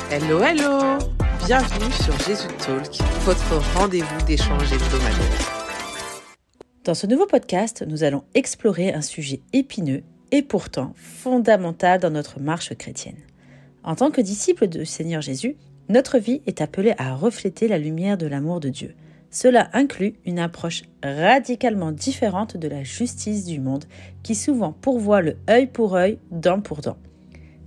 Hello, hello! Bienvenue sur Jésus Talk, votre rendez-vous d'échange hebdomadaire. Dans ce nouveau podcast, nous allons explorer un sujet épineux et pourtant fondamental dans notre marche chrétienne. En tant que disciples du Seigneur Jésus, notre vie est appelée à refléter la lumière de l'amour de Dieu. Cela inclut une approche radicalement différente de la justice du monde qui souvent pourvoit le œil pour œil, dent pour dent.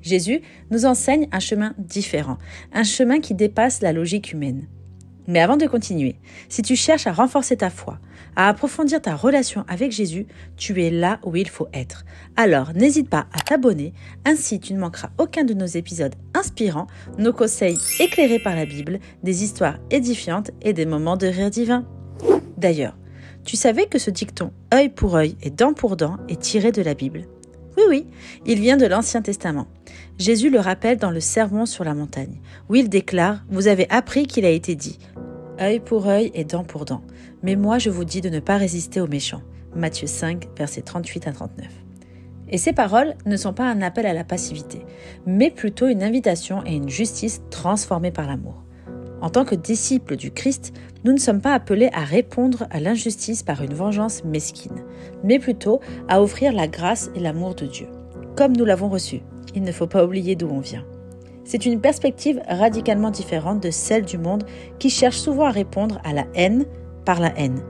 Jésus nous enseigne un chemin différent, un chemin qui dépasse la logique humaine. Mais avant de continuer, si tu cherches à renforcer ta foi, à approfondir ta relation avec Jésus, tu es là où il faut être. Alors n'hésite pas à t'abonner, ainsi tu ne manqueras aucun de nos épisodes inspirants, nos conseils éclairés par la Bible, des histoires édifiantes et des moments de rire divin. D'ailleurs, tu savais que ce dicton « œil pour œil et dent pour dent » est tiré de la Bible ? Oui, il vient de l'Ancien Testament. Jésus le rappelle dans le Sermon sur la montagne, où il déclare « Vous avez appris qu'il a été dit « œil pour œil et dent pour dent ». Mais moi, je vous dis de ne pas résister aux méchants. » Matthieu 5, versets 38 à 39. Et ces paroles ne sont pas un appel à la passivité, mais plutôt une invitation et une justice transformée par l'amour. En tant que disciples du Christ, nous ne sommes pas appelés à répondre à l'injustice par une vengeance mesquine, mais plutôt à offrir la grâce et l'amour de Dieu. Comme nous l'avons reçu, il ne faut pas oublier d'où on vient. C'est une perspective radicalement différente de celle du monde qui cherche souvent à répondre à la haine par la haine.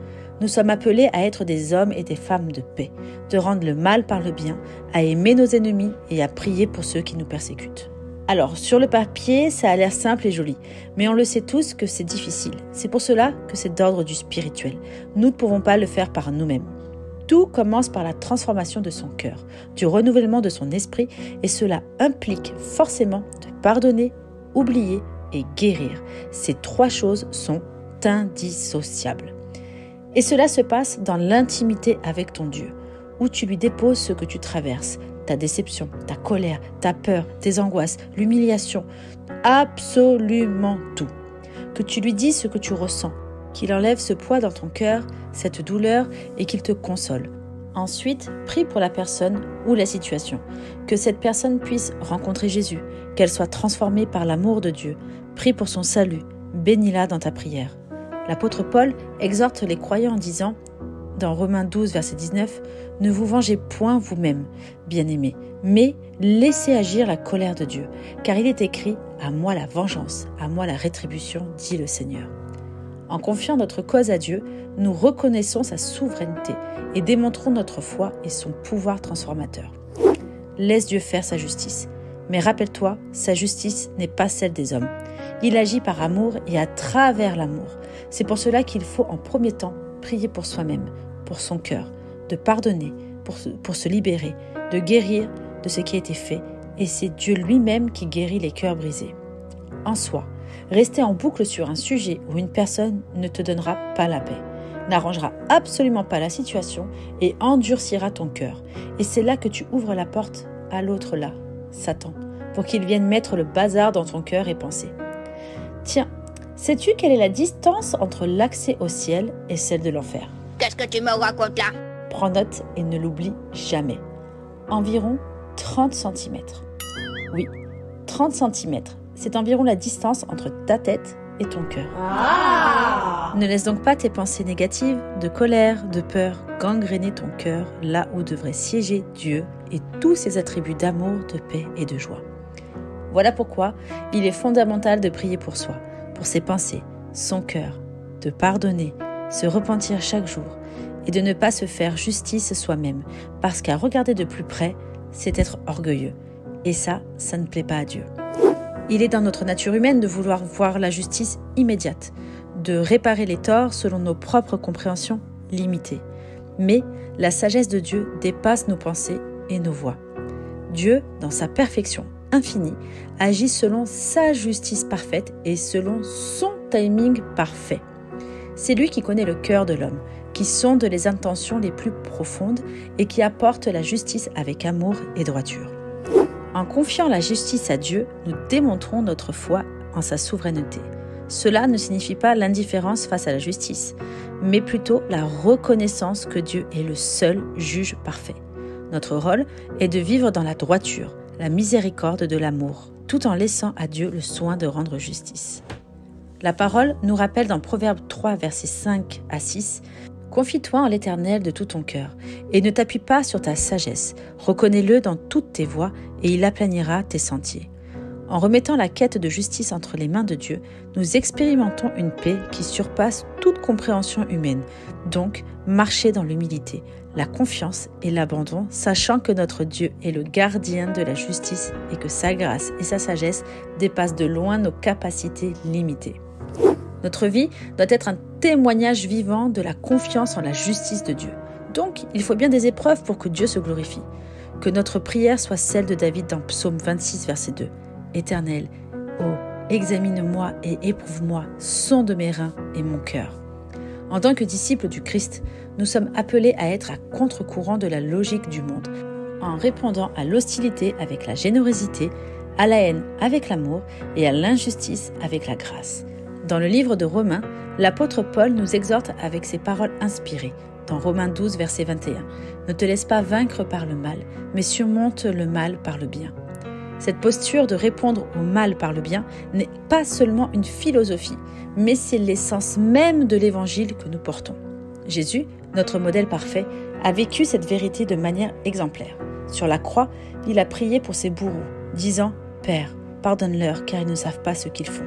Nous sommes appelés à être des hommes et des femmes de paix, de rendre le mal par le bien, à aimer nos ennemis et à prier pour ceux qui nous persécutent. Alors, sur le papier, ça a l'air simple et joli, mais on le sait tous que c'est difficile. C'est pour cela que c'est d'ordre du spirituel. Nous ne pouvons pas le faire par nous-mêmes. Tout commence par la transformation de son cœur, du renouvellement de son esprit, et cela implique forcément de pardonner, oublier et guérir. Ces trois choses sont indissociables. Et cela se passe dans l'intimité avec ton Dieu, où tu lui déposes ce que tu traverses, ta déception, ta colère, ta peur, tes angoisses, l'humiliation, absolument tout. Que tu lui dises ce que tu ressens, qu'il enlève ce poids dans ton cœur, cette douleur et qu'il te console. Ensuite, prie pour la personne ou la situation, que cette personne puisse rencontrer Jésus, qu'elle soit transformée par l'amour de Dieu. Prie pour son salut, bénis-la dans ta prière. L'apôtre Paul exhorte les croyants en disant, dans Romains 12, verset 19, « Ne vous vengez point vous-même, bien-aimés, mais laissez agir la colère de Dieu, car il est écrit, à moi la vengeance, à moi la rétribution, dit le Seigneur. » En confiant notre cause à Dieu, nous reconnaissons sa souveraineté et démontrons notre foi et son pouvoir transformateur. Laisse Dieu faire sa justice. Mais rappelle-toi, sa justice n'est pas celle des hommes. Il agit par amour et à travers l'amour. C'est pour cela qu'il faut en premier temps prier pour soi-même, pour son cœur, de pardonner, pour se libérer, de guérir de ce qui a été fait. Et c'est Dieu lui-même qui guérit les cœurs brisés. En soi, rester en boucle sur un sujet ou une personne ne te donnera pas la paix, n'arrangera absolument pas la situation et endurcira ton cœur. Et c'est là que tu ouvres la porte à l'autre là, Satan, pour qu'il vienne mettre le bazar dans ton cœur et pensée. Tiens, sais-tu quelle est la distance entre l'accès au ciel et celle de l'enfer ? Qu'est-ce que tu me racontes là ? Prends note et ne l'oublie jamais. Environ 30 cm. Oui, 30 cm. C'est environ la distance entre ta tête et ton cœur. Ah ! Ne laisse donc pas tes pensées négatives, de colère, de peur, gangréner ton cœur là où devrait siéger Dieu et tous ses attributs d'amour, de paix et de joie. Voilà pourquoi il est fondamental de prier pour soi, pour ses pensées, son cœur, de pardonner, se repentir chaque jour et de ne pas se faire justice soi-même, parce qu'à regarder de plus près, c'est être orgueilleux. Et ça ne plaît pas à Dieu. Il est dans notre nature humaine de vouloir voir la justice immédiate, de réparer les torts selon nos propres compréhensions limitées. Mais la sagesse de Dieu dépasse nos pensées et nos voies. Dieu, dans sa perfection infinie, agit selon sa justice parfaite et selon son timing parfait. C'est lui qui connaît le cœur de l'homme, qui sonde les intentions les plus profondes et qui apporte la justice avec amour et droiture. En confiant la justice à Dieu, nous démontrons notre foi en sa souveraineté. Cela ne signifie pas l'indifférence face à la justice, mais plutôt la reconnaissance que Dieu est le seul juge parfait. Notre rôle est de vivre dans la droiture, la miséricorde de l'amour tout en laissant à Dieu le soin de rendre justice. La parole nous rappelle dans Proverbe 3, versets 5 à 6, « Confie-toi en l'Éternel de tout ton cœur, et ne t'appuie pas sur ta sagesse. Reconnais-le dans toutes tes voies, et il aplanira tes sentiers. » En remettant la quête de justice entre les mains de Dieu, nous expérimentons une paix qui surpasse toute compréhension humaine. Donc, marchez dans l'humilité, la confiance et l'abandon, sachant que notre Dieu est le gardien de la justice et que sa grâce et sa sagesse dépassent de loin nos capacités limitées. Notre vie doit être un témoignage vivant de la confiance en la justice de Dieu. Donc, il faut bien des épreuves pour que Dieu se glorifie. Que notre prière soit celle de David dans Psaume 26, verset 2. « Éternel, oh, examine-moi et éprouve-moi, sonde mes reins et mon cœur. » En tant que disciples du Christ, nous sommes appelés à être à contre-courant de la logique du monde, en répondant à l'hostilité avec la générosité, à la haine avec l'amour et à l'injustice avec la grâce. Dans le livre de Romains, l'apôtre Paul nous exhorte avec ses paroles inspirées. Dans Romains 12, verset 21, « Ne te laisse pas vaincre par le mal, mais surmonte le mal par le bien. » Cette posture de répondre au mal par le bien n'est pas seulement une philosophie, mais c'est l'essence même de l'évangile que nous portons. Jésus, notre modèle parfait, a vécu cette vérité de manière exemplaire. Sur la croix, il a prié pour ses bourreaux, disant « Père, pardonne-leur car ils ne savent pas ce qu'ils font. »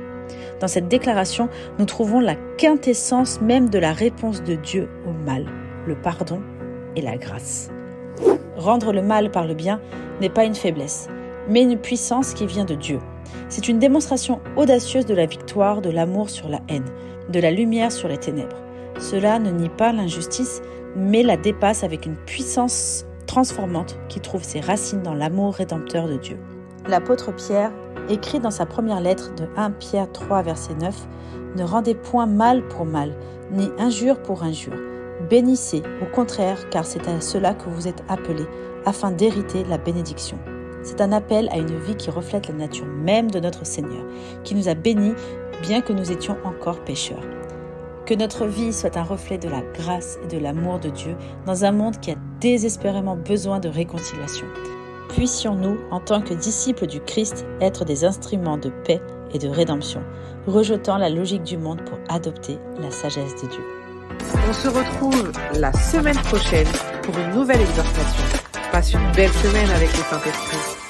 Dans cette déclaration, nous trouvons la quintessence même de la réponse de Dieu au mal, le pardon et la grâce. Rendre le mal par le bien n'est pas une faiblesse, mais une puissance qui vient de Dieu. C'est une démonstration audacieuse de la victoire de l'amour sur la haine, de la lumière sur les ténèbres. Cela ne nie pas l'injustice, mais la dépasse avec une puissance transformante qui trouve ses racines dans l'amour rédempteur de Dieu. L'apôtre Pierre écrit dans sa première lettre de 1 Pierre 3, verset 9, « Ne rendez point mal pour mal, ni injure pour injure. Bénissez, au contraire, car c'est à cela que vous êtes appelés, afin d'hériter la bénédiction. » C'est un appel à une vie qui reflète la nature même de notre Seigneur, qui nous a bénis bien que nous étions encore pécheurs. Que notre vie soit un reflet de la grâce et de l'amour de Dieu dans un monde qui a désespérément besoin de réconciliation. Puissions-nous, en tant que disciples du Christ, être des instruments de paix et de rédemption, rejetant la logique du monde pour adopter la sagesse de Dieu. On se retrouve la semaine prochaine pour une nouvelle exhortation. Passe une belle semaine avec le Saint-Esprit.